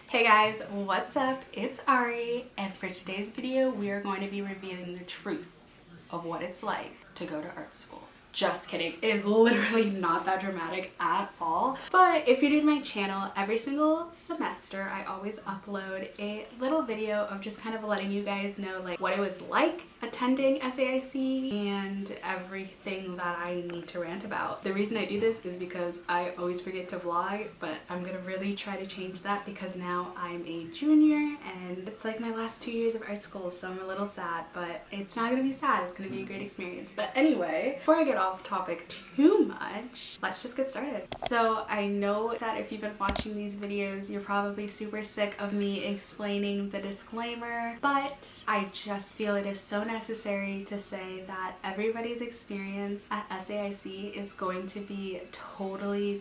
Hey guys, what's up? It's Ari, and for today's video, we are going to be revealing the truth of what it's like to go to art school. Just kidding. It is literally not that dramatic at all. But if you're new to my channel, every single semester I always upload a little video of just kind of letting you guys know like what it was like attending SAIC and everything that I need to rant about. The reason I do this is because I always forget to vlog, but I'm gonna really try to change that because now I'm a junior and it's like my last 2 years of art school, so I'm a little sad, but it's not gonna be sad. It's gonna be a great experience. But anyway, before I get off topic too much, let's just get started. So I know that if you've been watching these videos, you're probably super sick of me explaining the disclaimer, but I just feel it is so necessary to say that everybody's experience at SAIC is going to be totally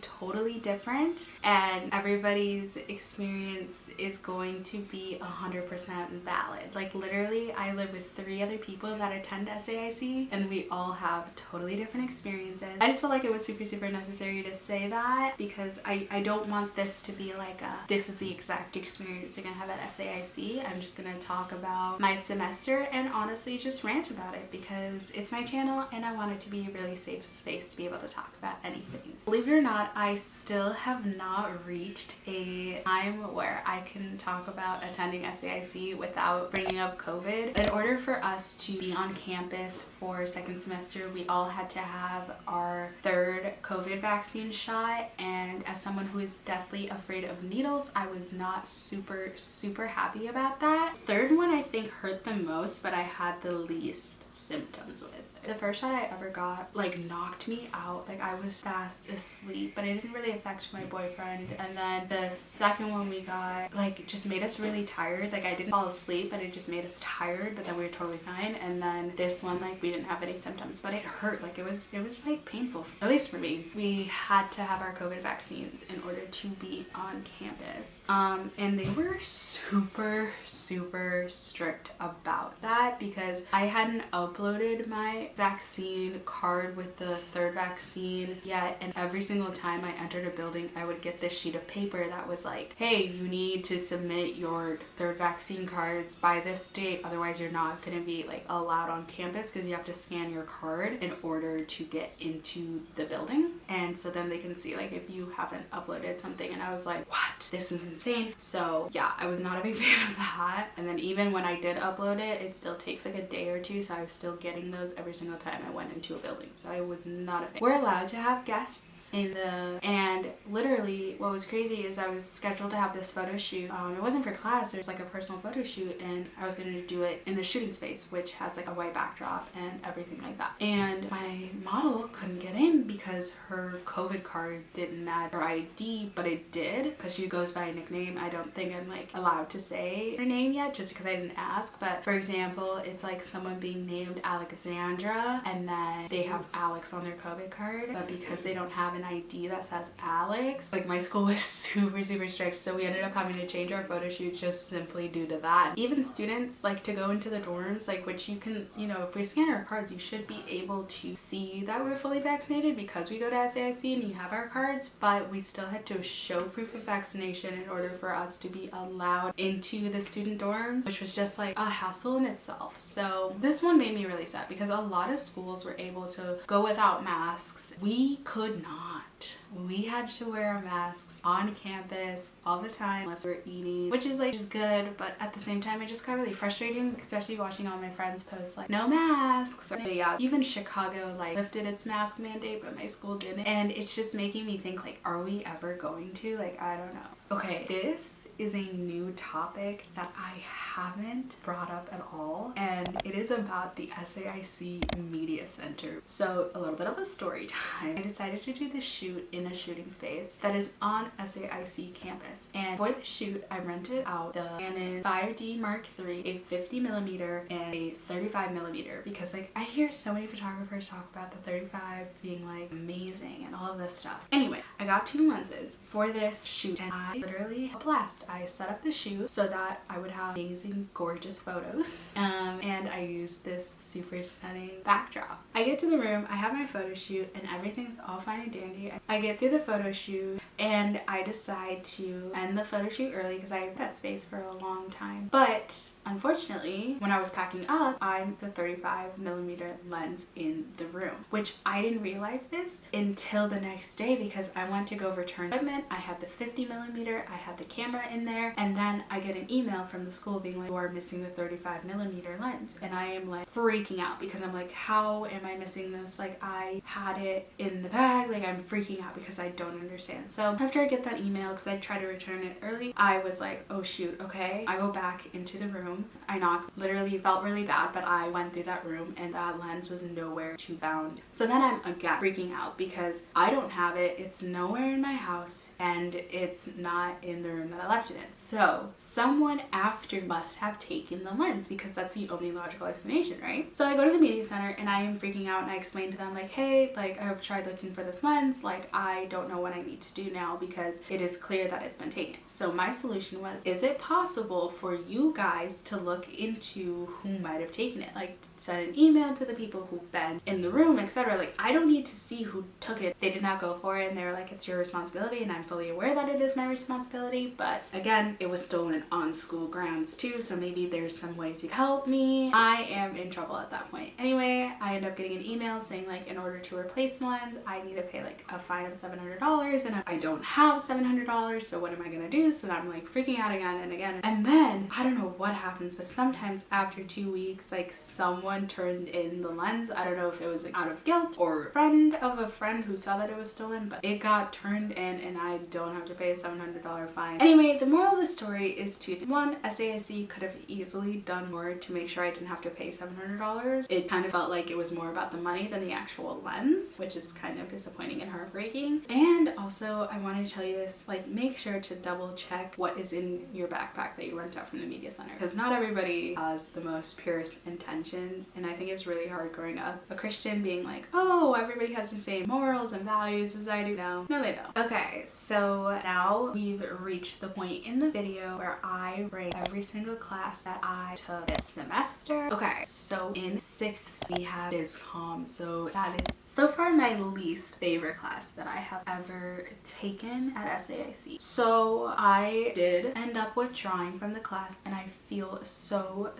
different, and everybody's experience is going to be 100% valid. Like literally, I live with 3 other people that attend SAIC and we all have totally different experiences. I just felt like it was super necessary to say that because I don't want this to be like this is the exact experience you're gonna have at SAIC. I'm just gonna talk about my semester and honestly just rant about it because it's my channel and I want it to be a really safe space to be able to talk about anything. Believe it or not, I still have not reached a time where I can talk about attending SAIC without bringing up COVID. In order for us to be on campus for second semester, we all had to have our 3rd COVID vaccine shot, and as someone who is deathly afraid of needles, I was not super happy about that. 3rd one I think hurt the most, but I had the least symptoms with it. The first shot I ever got like knocked me out. Like I was fast asleep, but it didn't really affect my boyfriend. And then the second one we got like just made us really tired. Like I didn't fall asleep, but it just made us tired, but then we were totally fine. And then this one, like we didn't have any symptoms, but it hurt. Like it was like painful, at least for me. We had to have our COVID vaccines in order to be on campus. And they were super strict about that because I hadn't uploaded my vaccine card with the 3rd vaccine yet, and every single time I entered a building I would get this sheet of paper that was like, hey, you need to submit your 3rd vaccine cards by this date, otherwise you're not going to be like allowed on campus because you have to scan your card in order to get into the building. And so then they can see like if you haven't uploaded something, and I was like, what? This is insane. So yeah, I was not a big fan of that. And then even when I did upload it, it still takes like a day or 2, so I was still getting those every single time I went into a building, so I was not a fan. We're allowed to have guests and literally what was crazy is I was scheduled to have this photo shoot. It wasn't for class, it was like a personal photo shoot, and I was going to do it in the shooting space, which has like a white backdrop and everything like that. And my model couldn't get in because her COVID card didn't match her ID, but it did because she goes by a nickname. I don't think I'm like allowed to say her name yet just because I didn't ask, but for example, it's like someone being named Alexandra and then they have Alex on their COVID card, but because they don't have an ID that says Alex, like my school was super strict, so we ended up having to change our photo shoot just simply due to that. Even students like to go into the dorms, like which you can, you know, if we scan our cards, you should be able to see that we're fully vaccinated because we go to SAIC and you have our cards, but we still had to show proof of vaccination in order for us to be allowed into the student dorms, which was just like a hassle in itself. So this one made me really sad because a lot of schools were able to go without masks. We could not. We had to wear our masks on campus all the time unless we were eating, which is like just good, but at the same time it just got really frustrating, especially watching all my friends post like no masks. Or, yeah, even Chicago like lifted its mask mandate, but my school didn't, and it's just making me think like, are we ever going to? Like, I don't know. Okay, this is a new topic that I haven't brought up at all, and it is about the SAIC Media Center. So a little bit of a story time. I decided to do this shoot in a shooting space that is on SAIC campus, and for the shoot I rented out the Canon 5D Mark III, a 50mm and a 35mm, because like I hear so many photographers talk about the 35 being like amazing and all of this stuff. Anyway, I got 2 lenses for this shoot and I literally had a blast. I set up the shoot so that I would have amazing, gorgeous photos. And I used this super stunning backdrop. I get to the room, I have my photo shoot, and everything's all fine and dandy. I get through the photo shoot and I decide to end the photo shoot early because I had that space for a long time. But unfortunately, when I was packing up, I'm the 35mm lens in the room, which I didn't realize this until the next day because I went to go return equipment. I had the 50mm, I had the camera in there, and then I get an email from the school being like, you are missing the 35mm lens. And I am like freaking out because I'm like, how am I missing this? Like, I had it in the bag. Like, I'm freaking out because I don't understand. So after I get that email, because I tried to return it early, I was like, oh shoot, okay. I go back into the room. I knock, literally felt really bad, but I went through that room and that lens was nowhere to be found. So then I'm again freaking out because I don't have it. It's nowhere in my house and it's not in the room that I left it in. So someone after must have taken the lens because that's the only logical explanation, right? So I go to the media center and I am freaking out and I explain to them like, hey, like I've tried looking for this lens. Like, I don't know what I need to do now because it is clear that it's been taken. So my solution was, is it possible for you guys to look into who might have taken it? Like, send an email to the people who've been in the room, etc. Like, I don't need to see who took it. They did not go for it and they were like, it's your responsibility, and I'm fully aware that it is my responsibility. But again, it was stolen on school grounds too, so maybe there's some ways you can help me. I am in trouble at that point. Anyway, I end up getting an email saying like, in order to replace the lens, I need to pay like a fine of $700, and I don't have $700, so what am I gonna do? So I'm like freaking out again and again. And then I don't know what happens, but sometimes after 2 weeks, like someone turned in the lens. I don't know if it was like out of guilt or friend of a friend who saw that it was stolen, but it got turned in and I don't have to pay a $700 fine. Anyway, the moral of the story is two things. One, SAIC could have easily done more to make sure I didn't have to pay $700. It kind of felt like it was more about the money than the actual lens, which is kind of disappointing and heartbreaking. And also, I want to tell you this, like, make sure to double check what is in your backpack that you rent out from the media center, because not everybody has the most purest intentions, and I think it's really hard growing up a Christian being like, oh, everybody has the same morals and values as I do. No, they don't. Okay, so now we've reached the point in the video where I rate every single class that I took this semester. Okay, so in 6th we have BizCom, so that is so far my least favorite class that I have ever taken at SAIC. So I did end up withdrawing from the class, and I feel so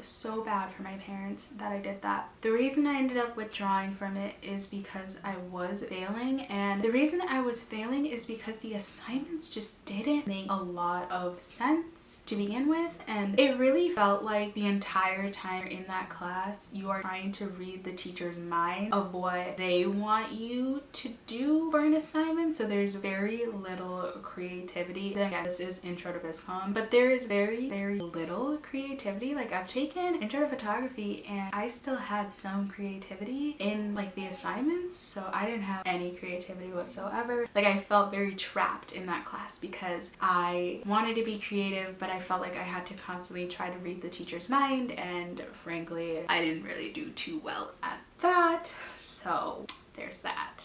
bad for my parents that I did that. The reason I ended up withdrawing from it is because I was failing, and the reason I was failing is because the assignments just didn't make a lot of sense to begin with, and it really felt like the entire time in that class you are trying to read the teacher's mind of what they want you to do for an assignment. So there's very little creativity. Again, this is Intro to BizCom, but there is very little creativity. Like, I've taken Intro to Photography and I still had some creativity in like the assignments, so I didn't have any creativity whatsoever. Like, I felt very trapped in that class because I wanted to be creative, but I felt like I had to constantly try to read the teacher's mind, and frankly, I didn't really do too well at that. So there's that.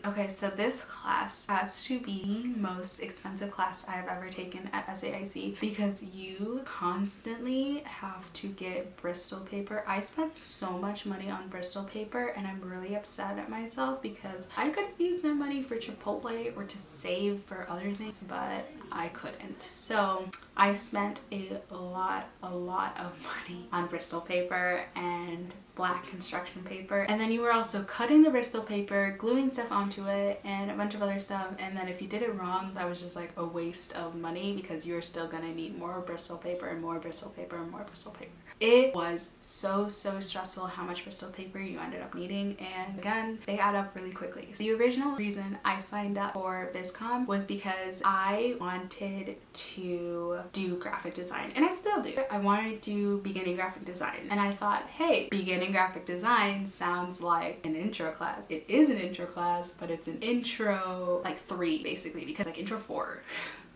Okay, so this class has to be the most expensive class I have ever taken at SAIC because you constantly have to get Bristol paper. I spent so much money on Bristol paper and I'm really upset at myself because I could have used that money for Chipotle or to save for other things, but I couldn't. So I spent a lot of money on Bristol paper and black construction paper, and then you were also cutting the Bristol paper, gluing stuff onto it, and a bunch of other stuff. And then if you did it wrong, that was just like a waste of money because you're still gonna need more Bristol paper and more Bristol paper and more Bristol paper. It was so stressful how much Bristol paper you ended up needing, and again, they add up really quickly. So the original reason I signed up for BizCom was because I wanted to do graphic design, and I still do. I wanted to do beginning graphic design, and I thought, hey, beginning graphic design sounds like an intro class. It is an intro class, but it's an intro like 3 basically, because like intro 4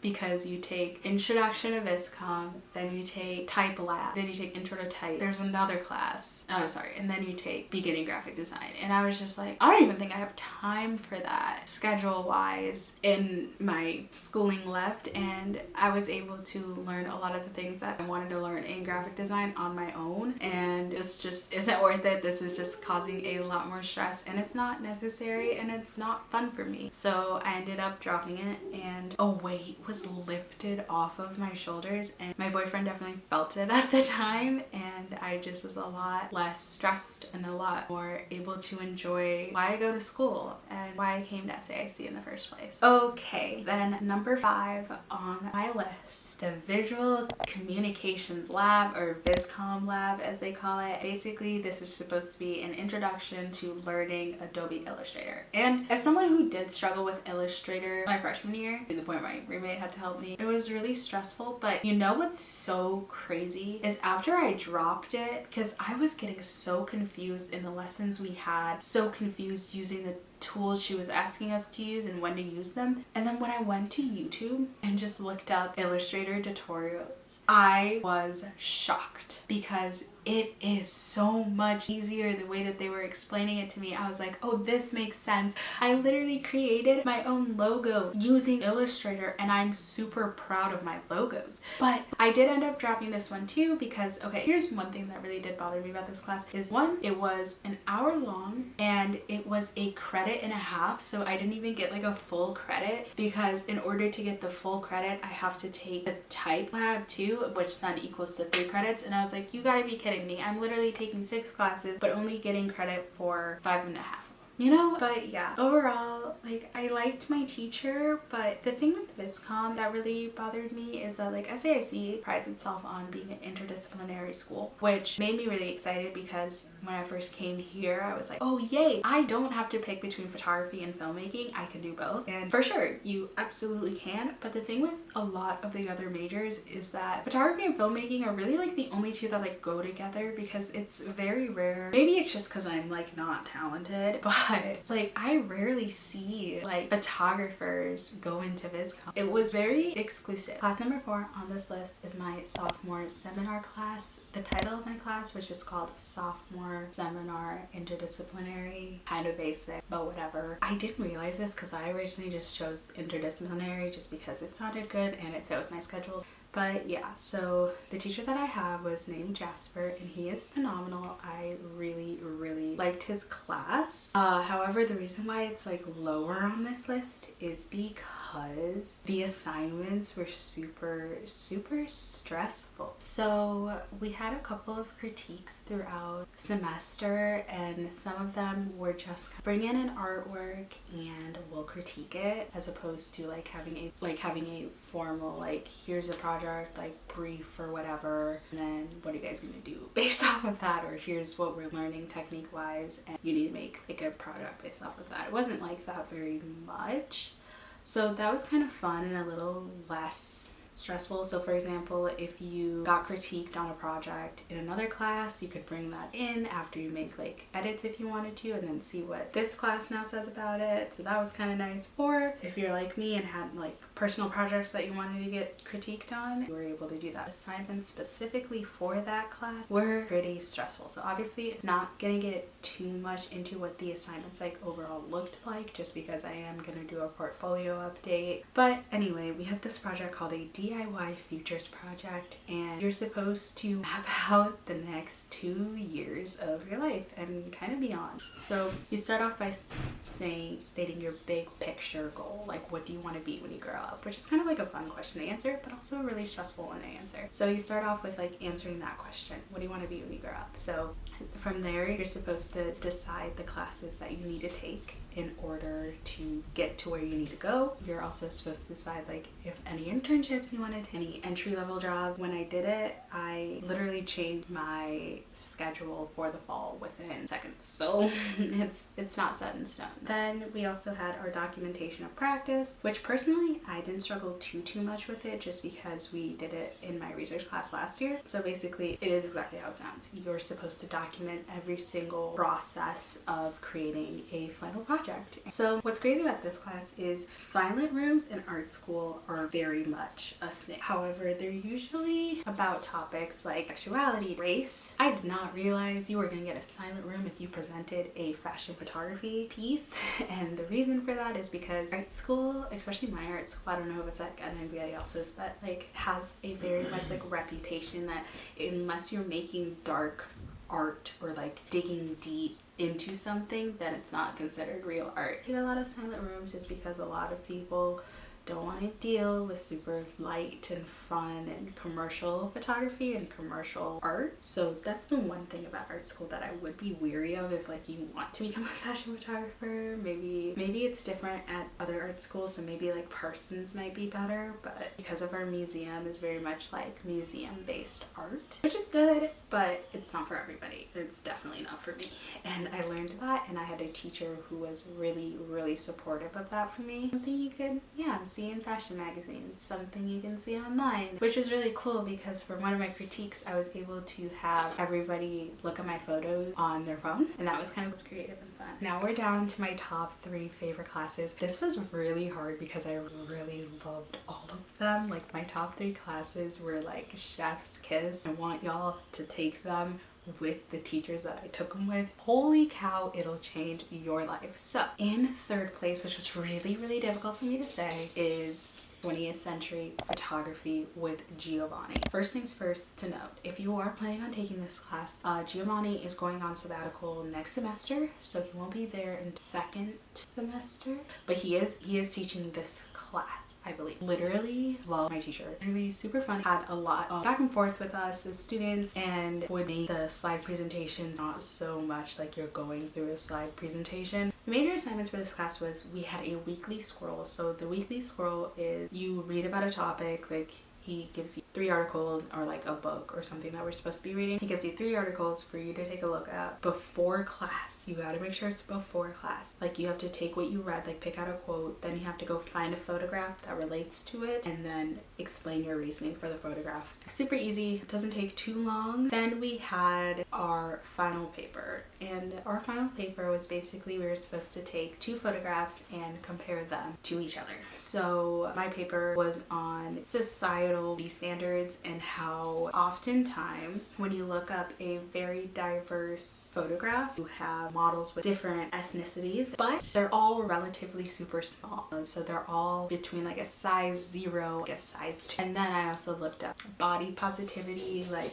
because you take Introduction to Viscom, then you take Type Lab, then you take Intro to Type. There's another class. Oh, sorry. And then you take Beginning Graphic Design. And I was just like, I don't even think I have time for that schedule-wise. And my schooling left, and I was able to learn a lot of the things that I wanted to learn in graphic design on my own. And this just isn't worth it. This is just causing a lot more stress, and it's not necessary, and it's not fun for me. So I ended up dropping it, and a weight was lifted off of my shoulders, and my boyfriend definitely felt it at the time, and I just was a lot less stressed and a lot more able to enjoy why I go to school and why I came to SAIC in the first place. Okay, then number 5 on my list, the Visual Communications Lab, or VisCom Lab as they call it. Basically, this is supposed to be an introduction to learning Adobe Illustrator. And as someone who did struggle with Illustrator my freshman year, to the point my roommate had to help me, it was really stressful. But you know what's so crazy is after I dropped it, because I was getting so confused in the lessons we had, so confused using the tools she was asking us to use and when to use them. And then when I went to YouTube and just looked up Illustrator tutorials, I was shocked because it is so much easier the way that they were explaining it to me. I was like, oh, this makes sense. I literally created my own logo using Illustrator, and I'm super proud of my logos. But I did end up dropping this one too because, okay, here's one thing that really did bother me about this class is, one, it was an hour long and it was a credit and a half, so I didn't even get like a full credit, because in order to get the full credit I have to take the Type Lab too, which then equals to 3 credits. And I was like, you gotta be kidding me. I'm literally taking 6 classes but only getting credit for 5.5. You know? But yeah, overall, like, I liked my teacher, but the thing with VisCom that really bothered me is that, like, SAIC prides itself on being an interdisciplinary school, which made me really excited because when I first came here, I was like, oh yay, I don't have to pick between photography and filmmaking. I can do both. And for sure, you absolutely can. But the thing with a lot of the other majors is that photography and filmmaking are really like the only two that like go together, because it's very rare. Maybe it's just because I'm like not talented, but like I rarely see like photographers go into VisCom. It was very exclusive. Class number 4 on this list is my Sophomore Seminar class. The title of my class was just called Sophomore Seminar Interdisciplinary. Kind of basic, but whatever. I didn't realize this because I originally just chose interdisciplinary just because it sounded good and it fit with my schedule. But yeah, so the teacher that I have was named Jasper, and he is phenomenal. I really, really liked his class. However, the reason why it's like lower on this list is because the assignments were super, super stressful. So we had a couple of critiques throughout the semester, and some of them were just bring in an artwork and we'll critique it, as opposed to like having a formal like, here's a project like brief or whatever, and then what are you guys gonna do based off of that, or here's what we're learning technique wise and you need to make like a product based off of that. It wasn't like that very much, so that was kind of fun and a little less stressful. So for example, if you got critiqued on a project in another class, you could bring that in after you make like edits if you wanted to, and then see what this class now says about it. So that was kind of nice. Or if you're like me and had like personal projects that you wanted to get critiqued on, you were able to do that. Assignments specifically for that class were pretty stressful. So obviously not gonna get too much into what the assignments like overall looked like, just because I am gonna do a portfolio update. But anyway, we had this project called a DIY Futures project, and you're supposed to map out the next 2 years of your life and kind of beyond. So you start off by stating your big picture goal, like what do you want to be when you grow up, which is kind of like a fun question to answer, but also a really stressful one to answer. So you start off with like answering that question, what do you want to be when you grow up? So from there, you're supposed to decide the classes that you need to take in order to get to where you need to go. You're also supposed to decide like if any internships you wanted, any entry-level job. When I did it, I literally changed my schedule for the fall within seconds. So it's not set in stone. Then we also had our documentation of practice, which personally I didn't struggle too much with it, just because we did it in my research class last year. So basically it is exactly how it sounds. You're supposed to document every single process of creating a final product. project. So what's crazy about this class is silent rooms in art school are very much a thing. However, they're usually about topics like sexuality, race. I did not realize you were going to get a silent room if you presented a fashion photography piece. And the reason for that is because art school, especially my art school, I don't know if it's like anybody else's, but like has a very much like reputation that unless you're making dark art or like digging deep into something, then it's not considered real art. I get a lot of silent rooms just because a lot of people don't want to deal with super light and fun and commercial photography and commercial art. So that's the one thing about art school that I would be weary of if like you want to become a fashion photographer. Maybe it's different at other art schools, so maybe like Parsons might be better, but because of our museum is very much like museum based art, which is good, but it's not for everybody. It's definitely not for me. And I learned that, and I had a teacher who was really supportive of that for me. Something you could see in fashion magazines, something you can see online, which was really cool because for one of my critiques I was able to have everybody look at my photos on their phone, and that was kind of creative and fun. Now we're down to my top 3 favorite classes. This was really hard because I really loved all of them. Like my top 3 classes were like chef's kiss. I want y'all to take them with the teachers that I took them with. Holy cow, it'll change your life. So in 3rd place, which was really difficult for me to say, is 20th century photography with Giovanni. First things first to note, if you are planning on taking this class, Giovanni is going on sabbatical next semester, so he won't be there in 2nd semester, but he is teaching this class, I believe. Literally love my teacher. Really super fun. Had a lot of back and forth with us as students and would make the slide presentations not so much like you're going through a slide presentation. The major assignments for this class was we had a weekly scroll. So the weekly scroll is you read about a topic, like he gives you 3 articles or like a book or something that we're supposed to be reading. He gives you 3 articles for you to take a look at before class. You gotta make sure it's before class. Like you have to take what you read, like pick out a quote, then you have to go find a photograph that relates to it and then explain your reasoning for the photograph. Super easy, doesn't take too long. Then we had our final paper, and our final paper was basically we were supposed to take 2 photographs and compare them to each other. So my paper was on societal beauty standards and how oftentimes when you look up a very diverse photograph, you have models with different ethnicities, but they're all relatively super small. So they're all between like a size 0, like a size 2. And then I also looked up body positivity, like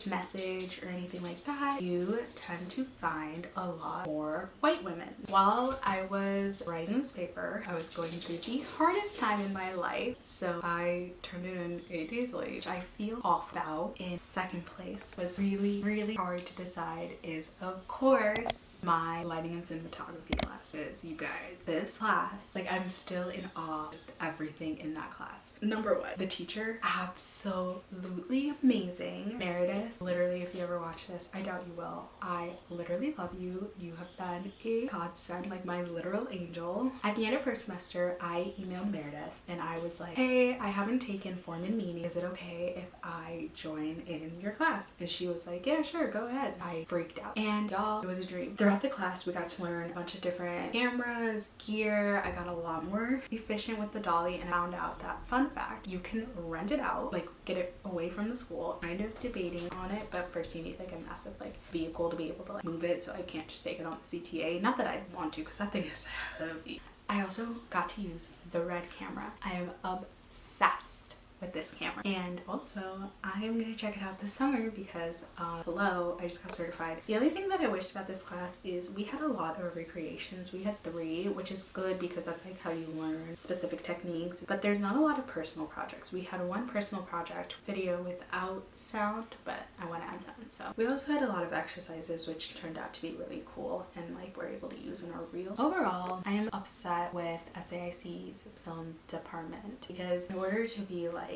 message or anything like that. You tend to find a lot more white women. While I was writing this paper, I was going through the hardest time in my life, so I turned it in 8 days late, which I feel off about. In 2nd place was really hard to decide is of course my lighting and cinematography class. Because you guys, this class, like I'm still in awe of just everything in that class. Number 1, the teacher, absolutely amazing. Meredith, literally, if you ever watch this, I doubt you will, I literally love you. You have been a godsend, like my literal angel. At the end of 1st semester, I emailed Meredith and I was like, hey, I haven't taken form and meaning. Is it okay if I join in your class? And she was like, yeah, sure, go ahead. I freaked out. And y'all, it was a dream. Throughout the class, we got to learn a bunch of different cameras, gear. I got a lot more efficient with the dolly and found out that, fun fact, you can rent it out, like get it away from the school. Kind of debating on it, but first you need like a massive like vehicle to be able to like move it, so I can't just take it on the CTA. Not that I want to, because that thing is heavy. I also got to use the red camera. I am obsessed with this camera, and also I am gonna check it out this summer because hello, I just got certified. The only thing that I wished about this class is we had a lot of recreations. We had 3, which is good because that's like how you learn specific techniques, but there's not a lot of personal projects. We had 1 personal project, video without sound, but I want to add sound. So we also had a lot of exercises which turned out to be really cool and like we're able to use in our reel. Overall, I am upset with SAIC's film department because in order to be like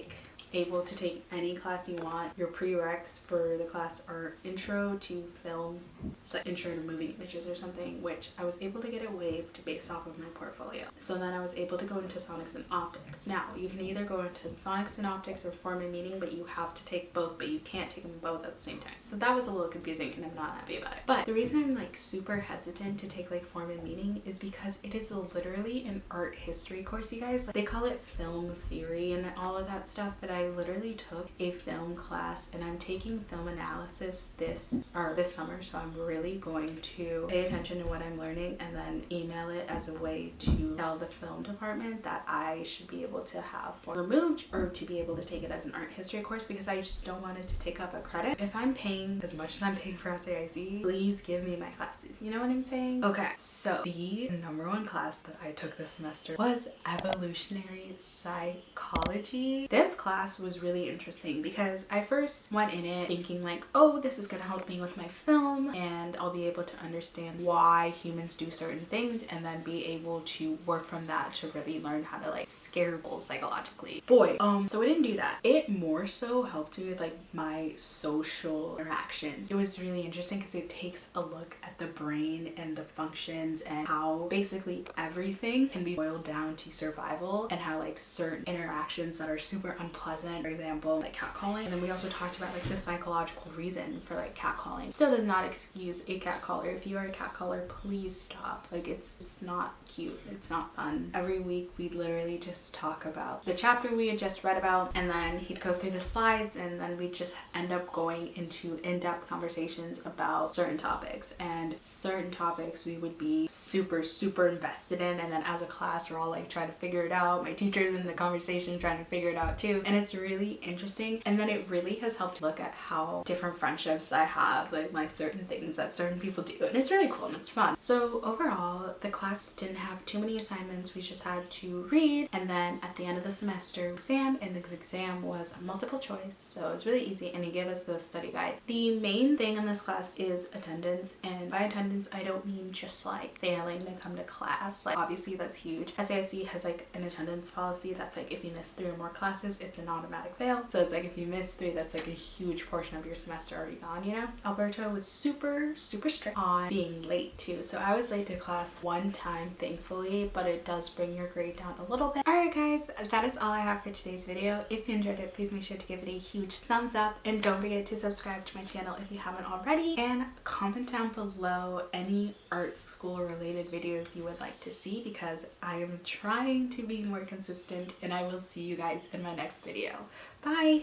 able to take any class you want. Your prereqs for the class are intro to film, so intro to moving images or something, which I was able to get it waived based off of my portfolio. So then I was able to go into sonics and optics. Now you can either go into sonics and optics or form and meaning, but you have to take both, but you can't take them both at the same time. So that was a little confusing and I'm not happy about it. But the reason I'm like super hesitant to take like form and meaning is because it is literally an art history course, you guys. Like, they call it film theory and all of that stuff, but I literally took a film class and I'm taking film analysis this summer, so I'm really going to pay attention to what I'm learning and then email it as a way to tell the film department that I should be able to have form removed or to be able to take it as an art history course, because I just don't want it to take up a credit. If I'm paying as much as I'm paying for SAIC, please give me my classes, you know what I'm saying? Okay, so the number one class that I took this semester was Evolutionary Psychology. This class was really interesting because I first went in it thinking like, oh, this is gonna help me with my film and I'll be able to understand why humans do certain things and then be able to work from that to really learn how to like scare people psychologically. Boy, so it didn't do that. It more so helped me with like my social interactions. It was really interesting because it takes a look at the brain and the functions and how basically everything can be boiled down to survival, and how like certain interactions that are super unpleasant, for example like catcalling, and then we also talked about like the psychological reason for like catcalling. Still does not excuse a catcaller. If you are a catcaller, please stop. Like, it's not cute, it's not fun. Every week we'd literally just talk about the chapter we had just read about, and then he'd go through the slides, and then we'd just end up going into in-depth conversations about certain topics, and certain topics we would be super invested in, and then as a class we're all like trying to figure it out. My teacher's in the conversation trying to figure it out too, and it's really interesting. And then it really has helped look at how different friendships I have, like certain things that certain people do, and it's really cool and it's fun. So overall, the class didn't have too many assignments. We just had to read, and then at the end of the semester exam, and the exam was multiple choice, so it was really easy, and he gave us the study guide. The main thing in this class is attendance, and by attendance I don't mean just like failing to come to class. Like, obviously that's huge. SAIC has like an attendance policy that's like if you miss 3 or more classes, it's an automatic fail. So it's like if you miss 3, that's like a huge portion of your semester already gone, you know? Alberto was super strict on being late too. So I was late to class one time, thankfully, but it does bring your grade down a little bit. Alright guys, that is all I have for today's video. If you enjoyed it, please make sure to give it a huge thumbs up, and don't forget to subscribe to my channel if you haven't already, and comment down below any art school related videos you would like to see, because I am trying to be more consistent, and I will see you guys in my next video. Bye!